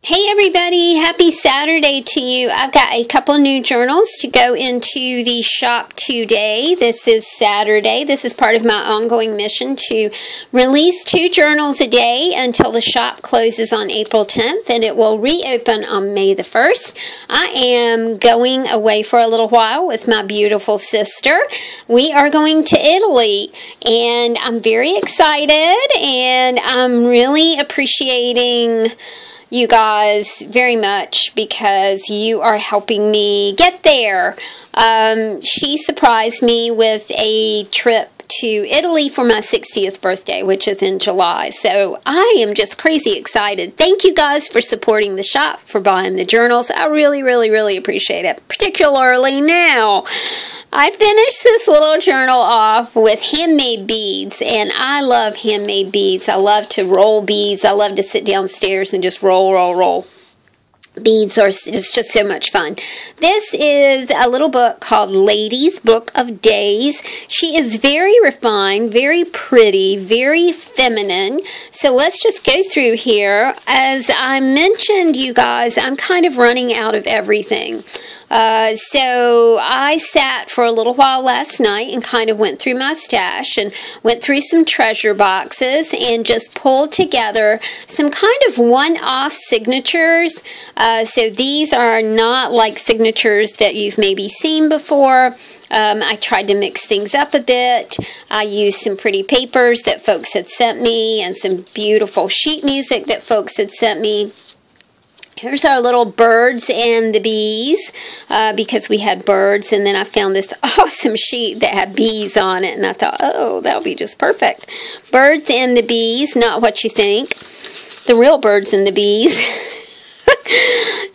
Hey everybody, happy Saturday to you. I've got a couple new journals to go into the shop today. This is Saturday. This is part of my ongoing mission to release 2 journals a day until the shop closes on April 10th, and it will reopen on May the 1st. I am going away for a little while with my beautiful sister. We are going to Italy, and I'm very excited, and I'm really appreciating you guys very much because you are helping me get there. She surprised me with a trip to Italy for my 60th birthday, which is in July. So I am just crazy excited. Thank you guys for supporting the shop, for buying the journals. I really appreciate it, particularly now. I finished this little journal off with handmade beads, and I love handmade beads. I love to roll beads. I love to sit downstairs and just roll. Beads are it's just so much fun. This is a little book called Lady's Book of Days. She is very refined, very pretty, very feminine. So let's just go through here. As I mentioned, you guys, I'm kind of running out of everything. So I sat for a little while last night and kind of went through my stash and went through some treasure boxes and just pulled together some kind of one-off signatures. So these are not like signatures that you've maybe seen before. I tried to mix things up a bit. I used some pretty papers that folks had sent me and some beautiful sheet music that folks had sent me. Here's our little birds and the bees, because we had birds, and then I found this awesome sheet that had bees on it, and I thought, oh, that'll be just perfect. Birds and the bees, not what you think. The real birds and the bees.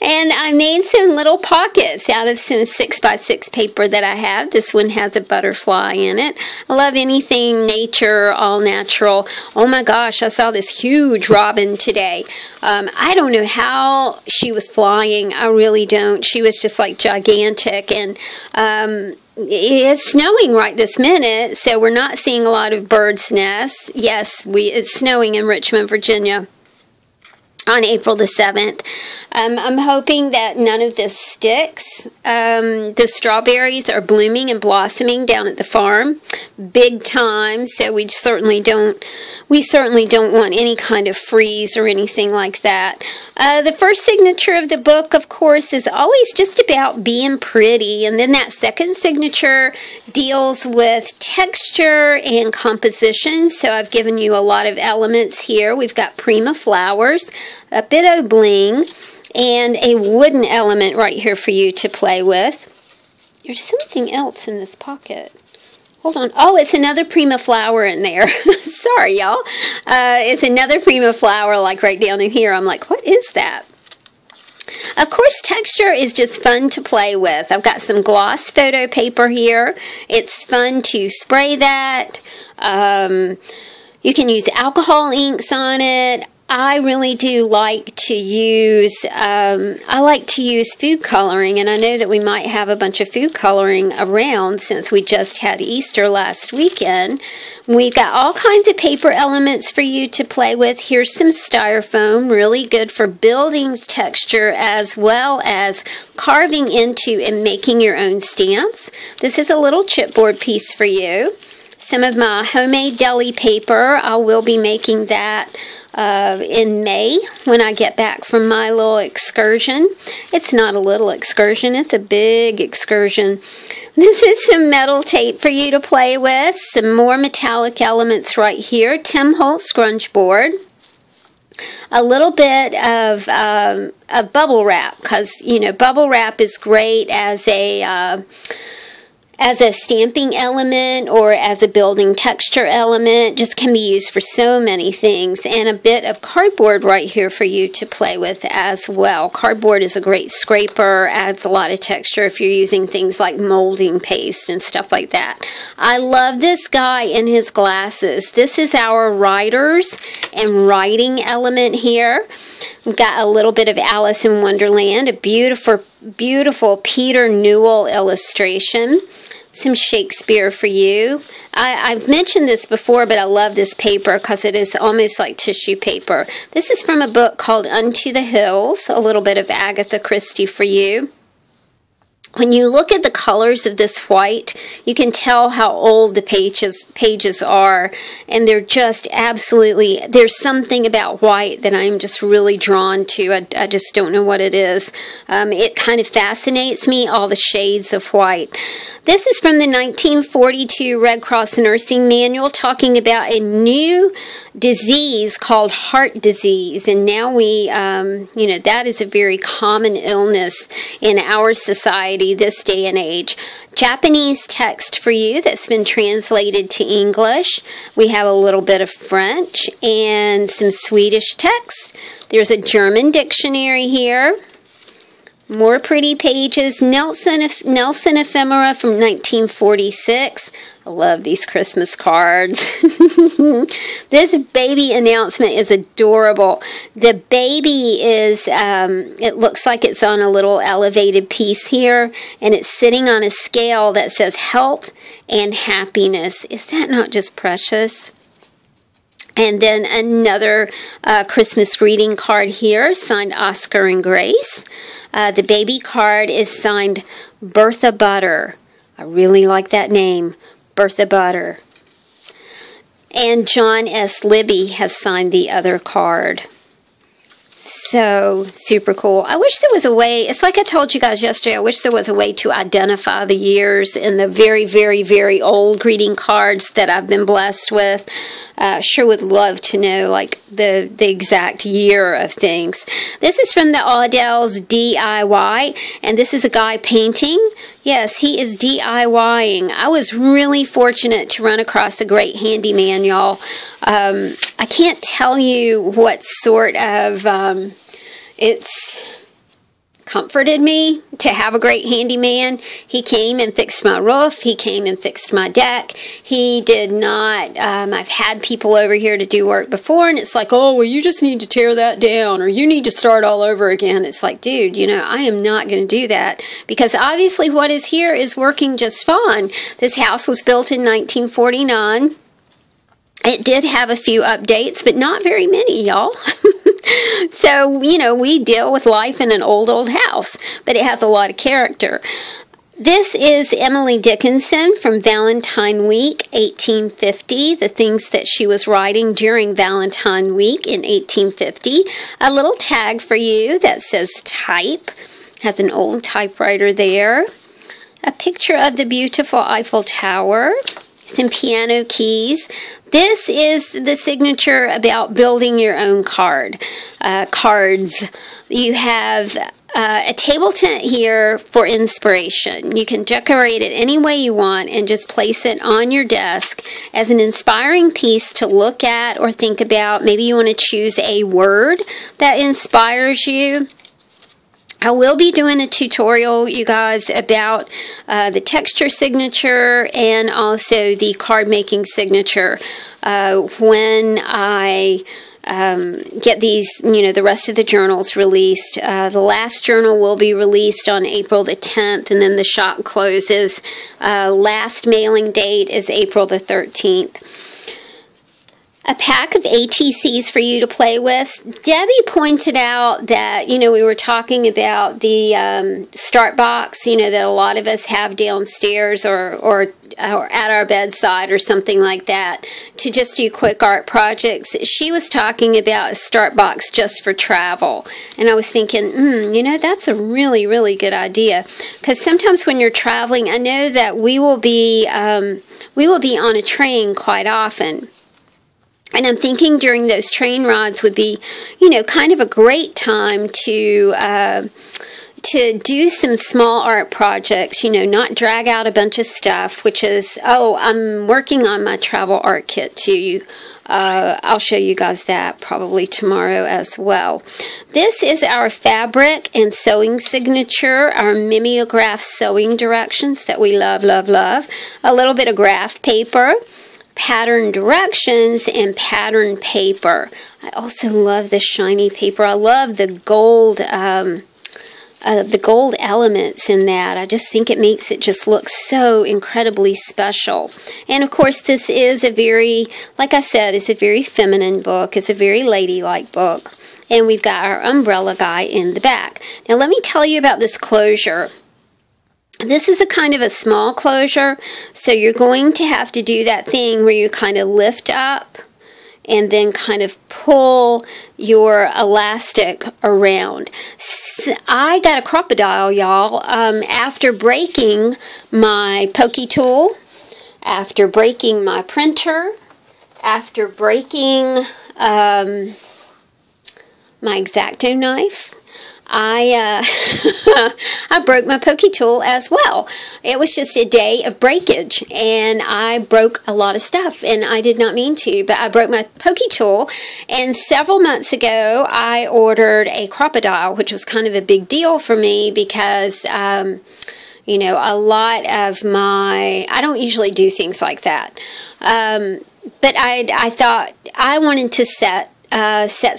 And I made some little pockets out of some 6x6 paper that I have. This one has a butterfly in it. I love anything nature, all natural. Oh my gosh, I saw this huge robin today. I don't know how she was flying. I really don't. She was just like gigantic, and it's snowing right this minute, so we're not seeing a lot of birds' nests. Yes, it's snowing in Richmond, Virginia on April the 7th. I'm hoping that none of this sticks. The strawberries are blooming and blossoming down at the farm big time, so we certainly don't want any kind of freeze or anything like that. The first signature of the book, of course, is always just about being pretty, and then that second signature deals with texture and composition. So I've given you a lot of elements here. We've got prima flowers, a bit of bling, and a wooden element right here for you to play with. There's something else in this pocket. Hold on. Oh, it's another prima flower in there. Sorry, y'all. It's another prima flower, like right down in here. I'm like, what is that? Of course, texture is just fun to play with. I've got some gloss photo paper here. It's fun to spray that. You can use alcohol inks on it. I really do like to use, food coloring, and I know that we might have a bunch of food coloring around since we just had Easter last weekend. We've got all kinds of paper elements for you to play with. Here's some styrofoam, really good for building texture as well as carving into and making your own stamps. This is a little chipboard piece for you. Some of my homemade deli paper, I will be making that in May when I get back from my little excursion. It's not a little excursion, it's a big excursion. This is some metal tape for you to play with. Some more metallic elements right here. Tim Holtz scrunch board. A little bit of bubble wrap, because, you know, bubble wrap is great as a stamping element or as a building texture element. Just can be used for so many things. And a bit of cardboard right here for you to play with as well. Cardboard is a great scraper, adds a lot of texture if you're using things like molding paste and stuff like that. I love this guy and his glasses. This is our writers and writing element here. We've got a little bit of Alice in Wonderland, a beautiful Peter Newell illustration. some Shakespeare for you. I've mentioned this before, but I love this paper because it is almost like tissue paper. This is from a book called Unto the Hills, a little bit of Agatha Christie for you. When you look at the colors of this white, you can tell how old the pages are, and they're just absolutely, there's something about white that I'm just really drawn to. I just don't know what it is. It kind of fascinates me, all the shades of white. This is from the 1942 Red Cross Nursing Manual, talking about a new disease called heart disease. And now we, that is a very common illness in our society this day and age. Japanese text for you that's been translated to English. We have a little bit of French and some Swedish text. There's a German dictionary here. More pretty pages. Nelson ephemera from 1946. I love these Christmas cards. This baby announcement is adorable. The baby is, it looks like it's on a little elevated piece here, and it's sitting on a scale that says health and happiness. Is that not just precious? And then another Christmas greeting card here, signed Oscar and Grace. The baby card is signed Bertha Butter. I really like that name, Bertha Butter. And John S. Libby has signed the other card. So super cool. I wish there was a way, it's like I told you guys yesterday, I wish there was a way to identify the years in the very, very, very old greeting cards that I've been blessed with. Sure would love to know like the exact year of things. This is from the Audel's DIY, and this is a guy painting. Yes, he is DIYing. I was really fortunate to run across a great handyman, y'all. I can't tell you what sort of, it's comforted me to have a great handyman. He came and fixed my roof. He came and fixed my deck. He did not, I've had people over here to do work before, and it's like, oh, well, you just need to tear that down, or you need to start all over again. It's like, dude, I am not going to do that, because obviously what is here is working just fine. This house was built in 1949. It did have a few updates, but not very many, y'all. So, we deal with life in an old house, but it has a lot of character. This is Emily Dickinson from Valentine Week, 1850, the things that she was writing during Valentine Week in 1850. A little tag for you that says type, has an old typewriter there. A picture of the beautiful Eiffel Tower. Some piano keys. This is the signature about building your own cards. You have a table tent here for inspiration. You can decorate it any way you want and just place it on your desk as an inspiring piece to look at or think about. Maybe you want to choose a word that inspires you. I will be doing a tutorial, you guys, about the texture signature and also the card making signature when I get these, the rest of the journals released. The last journal will be released on April the 10th, and then the shop closes. Last mailing date is April the 13th. A pack of ATCs for you to play with. Debbie pointed out that, we were talking about the start box, that a lot of us have downstairs or at our bedside or something like that to just do quick art projects. She was talking about a start box just for travel. And I was thinking, that's a really, really good idea. Because sometimes when you're traveling, I know that we will be on a train quite often. And I'm thinking during those train rides would be, kind of a great time to do some small art projects, not drag out a bunch of stuff, which is, I'm working on my travel art kit too. I'll show you guys that probably tomorrow as well. This is our fabric and sewing signature, our mimeograph sewing directions that we love, love, love. A little bit of graph paper. Pattern directions and pattern paper. I also love the shiny paper. I love the gold the gold elements in that. I just think it makes it just look so incredibly special. And of course, this is a very, like I said, it's a very feminine book. It's a very ladylike book. And we've got our umbrella guy in the back. Now let me tell you about this closure. This is a kind of a small closure, so you're going to have to do that thing where you kind of lift up and then kind of pull your elastic around. I got a crocodile, y'all, after breaking my pokey tool, after breaking my printer, after breaking my X-Acto knife. I broke my pokey tool as well. It was just a day of breakage, and I broke a lot of stuff, and I did not mean to, but I broke my pokey tool. And several months ago, I ordered a crocodile, which was kind of a big deal for me because, you know, a lot of I don't usually do things like that. But I thought I wanted to set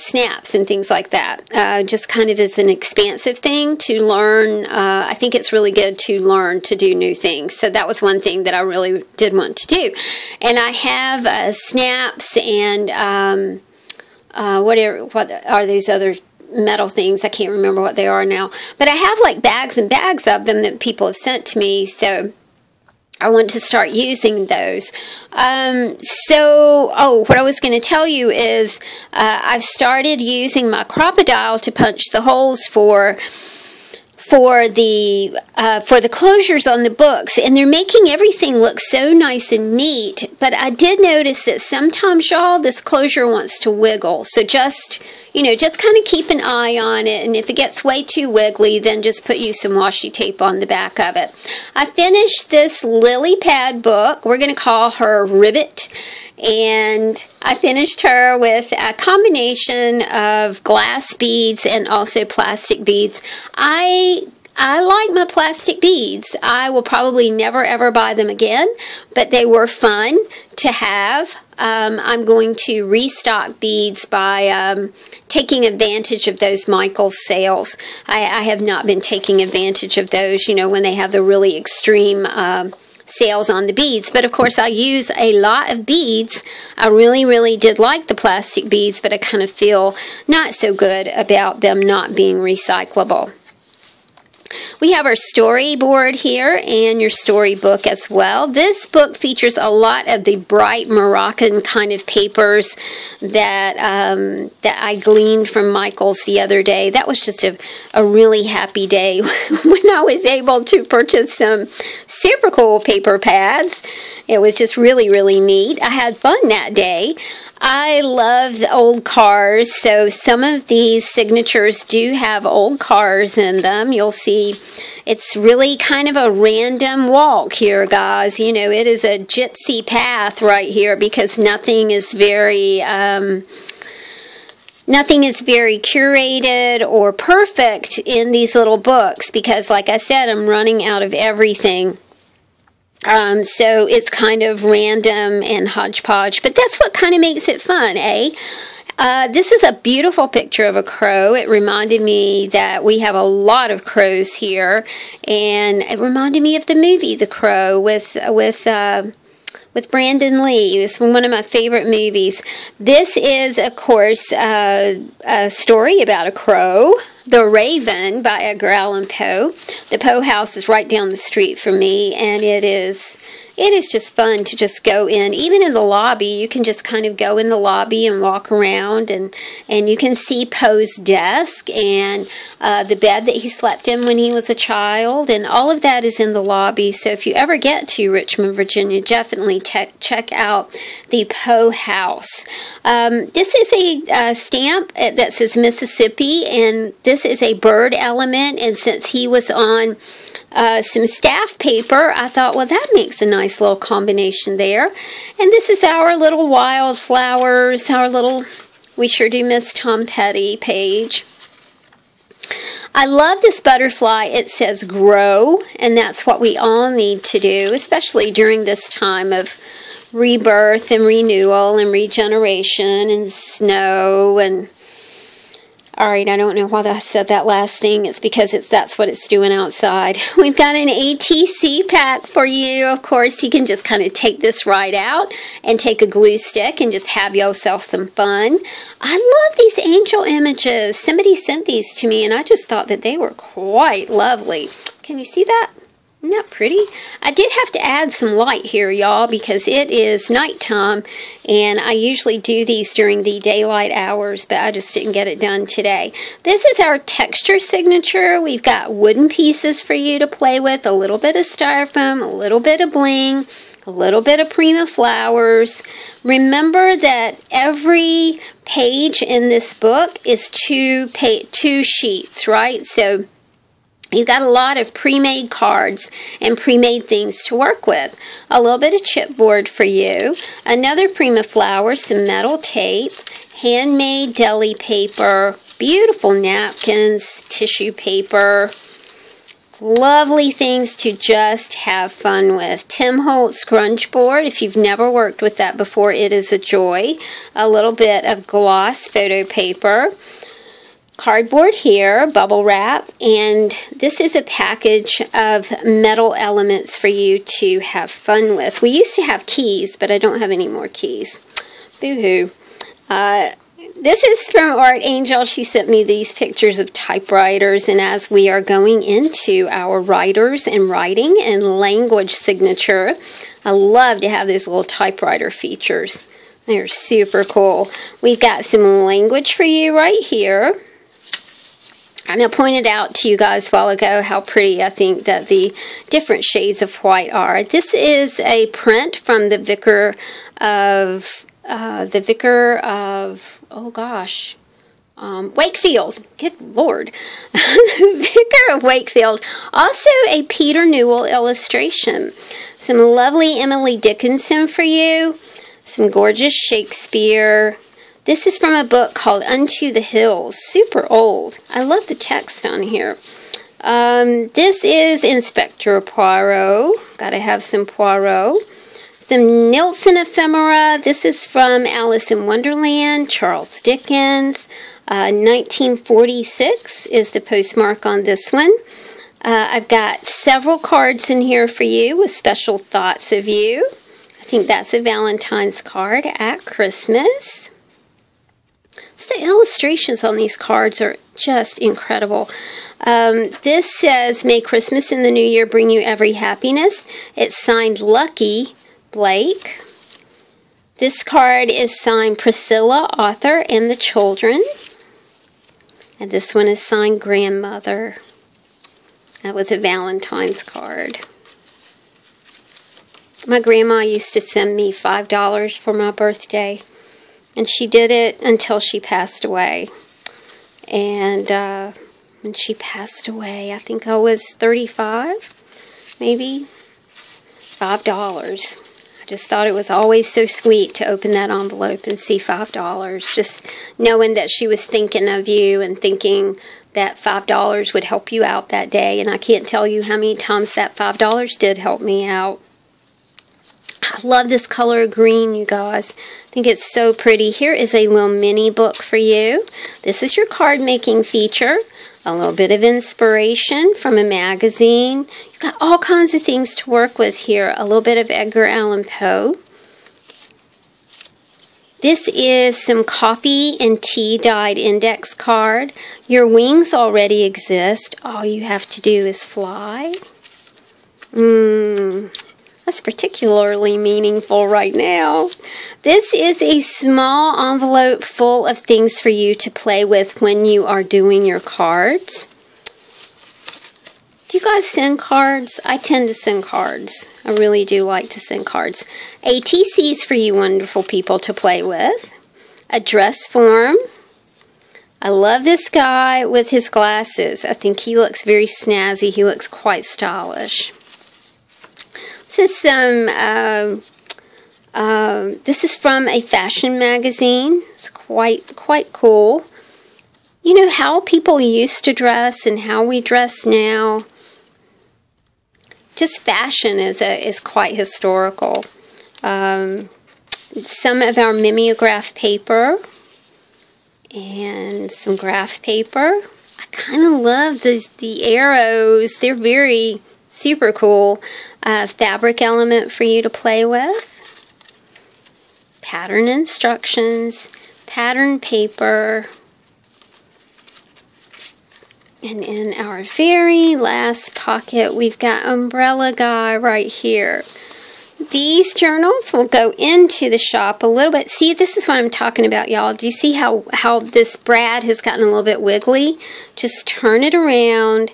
snaps and things like that, just kind of as an expansive thing to learn. I think it's really good to learn to do new things, so that was one thing that I really did want to do. And I have snaps and what are these other metal things? I can't remember what they are now, but I have like bags and bags of them that people have sent to me, so I want to start using those. What I was going to tell you is I've started using my crocodile to punch the holes for the closures on the books, and they're making everything look so nice and neat. But I did notice that sometimes, y'all, this closure wants to wiggle. So just kind of keep an eye on it, and if it gets way too wiggly, then just put you some washi tape on the back of it. I finished this lily pad book. We're going to call her Ribbet, and I finished her with a combination of glass beads and also plastic beads. I like my plastic beads. I will probably never ever buy them again, but they were fun to have. I'm going to restock beads by taking advantage of those Michael's sales. I have not been taking advantage of those, you know, when they have the really extreme sales on the beads. But of course I use a lot of beads. I really did like the plastic beads, but I kind of feel not so good about them not being recyclable. We have our storyboard here and your storybook as well. This book features a lot of the bright Moroccan kind of papers that I gleaned from Michael's the other day. That was just a really happy day when I was able to purchase some super cool paper pads. It was just really neat. I had fun that day. I love the old cars, so some of these signatures do have old cars in them. You'll see it's really kind of a random walk here, guys. You know, it is a gypsy path right here because nothing is very curated or perfect in these little books because, like I said, I'm running out of everything. So it's kind of random and hodgepodge, but that's what kind of makes it fun, eh? This is a beautiful picture of a crow. It reminded me that we have a lot of crows here, and it reminded me of the movie The Crow with Brandon Lee. It's from one of my favorite movies. This is, of course, a story about a crow, The Raven by Edgar Allan Poe. The Poe house is right down the street from me, and it is just fun to just go in. Even in the lobby, you can just kind of go in the lobby and walk around, and you can see Poe's desk and the bed that he slept in when he was a child, and all of that is in the lobby. So if you ever get to Richmond, Virginia, definitely check out the Poe house. This is a stamp that says Mississippi, and this is a bird element, and since he was on some staff paper, I thought, well, that makes a nice little combination there. And this is our little wildflowers, our little We Sure Do Miss Tom Petty page. I love this butterfly. It says grow, and that's what we all need to do, especially during this time of rebirth and renewal and regeneration and snow and Alright, I don't know why I said that last thing. It's because that's what it's doing outside. We've got an ATC pack for you. Of course, you can just kind of take this right out and take a glue stick and just have yourself some fun. I love these angel images. Somebody sent these to me and I just thought that they were quite lovely. Can you see that? Isn't that pretty? I did have to add some light here, y'all, because it is nighttime, and I usually do these during the daylight hours, but I just didn't get it done today. This is our texture signature. We've got wooden pieces for you to play with, a little bit of styrofoam, a little bit of bling, a little bit of Prima flowers. Remember that every page in this book is two sheets, right? So you've got a lot of pre-made cards and pre-made things to work with. A little bit of chipboard for you. Another Prima flower, some metal tape, handmade deli paper, beautiful napkins, tissue paper. Lovely things to just have fun with. Tim Holtz scrunch board. If you've never worked with that before, it is a joy. A little bit of gloss photo paper. Cardboard here, bubble wrap, and this is a package of metal elements for you to have fun with. We used to have keys, but I don't have any more keys. Boo-hoo. This is from Art Angel. She sent me these pictures of typewriters, and as we are going into our writers and writing and language signature, I love to have these little typewriter features. They're super cool. We've got some language for you right here. And I pointed out to you guys a while ago how pretty I think that the different shades of white are. This is a print from the Vicar of Wakefield. Good Lord. The Vicar of Wakefield. Also a Peter Newell illustration. Some lovely Emily Dickinson for you. Some gorgeous Shakespeare. This is from a book called Unto the Hills. Super old. I love the text on here. This is Inspector Poirot. Gotta have some Poirot. Some Nilsson ephemera. This is from Alice in Wonderland, Charles Dickens. 1946 is the postmark on this one. I've got several cards in here for you with special thoughts of you. I think that's a Valentine's card at Christmas. The illustrations on these cards are just incredible. This says, "May Christmas and the New Year bring you every happiness." It's signed Lucky Blake. This card is signed Priscilla, author, and the children. And this one is signed Grandmother. That was a Valentine's card. My grandma used to send me $5 for my birthday. And she did it until she passed away. And when she passed away, I think I was 35, maybe. $5. I just thought it was always so sweet to open that envelope and see $5. Just knowing that she was thinking of you and thinking that $5 would help you out that day. And I can't tell you how many times that $5 did help me out. I love this color green, you guys. I think it's so pretty. Here is a little mini book for you. This is your card making feature. A little bit of inspiration from a magazine. You've got all kinds of things to work with here. A little bit of Edgar Allan Poe. This is some coffee and tea dyed index card. Your wings already exist. All you have to do is fly. That's particularly meaningful right now. This is a small envelope full of things for you to play with when you are doing your cards. Do you guys send cards? I tend to send cards. I really do like to send cards. ATCs for you wonderful people to play with. A dress form. I love this guy with his glasses. I think he looks very snazzy. He looks quite stylish. This is this is from a fashion magazine. It's quite cool. You know how people used to dress and how we dress now. Just fashion is quite historical. Some of our mimeograph paper and some graph paper. I kind of love the arrows. They're very super cool. Fabric element for you to play with. Pattern instructions, pattern paper. And in our very last pocket, we've got umbrella guy right here. These journals will go into the shop a little bit. See, this is what I'm talking about, y'all. Do you see how this brad has gotten a little bit wiggly? Just turn it around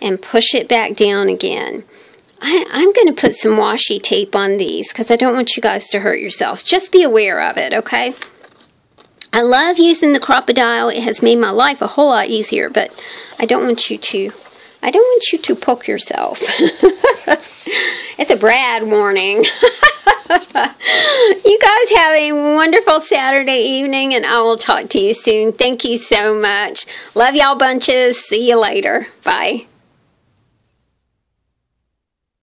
and push it back down again. I'm going to put some washi tape on these because I don't want you guys to hurt yourselves. Just be aware of it, okay? I love using the crocodile. It has made my life a whole lot easier, but I don't want you to poke yourself. It's a Brad warning. You guys have a wonderful Saturday evening, and I will talk to you soon. Thank you so much. Love y'all bunches. See you later. Bye.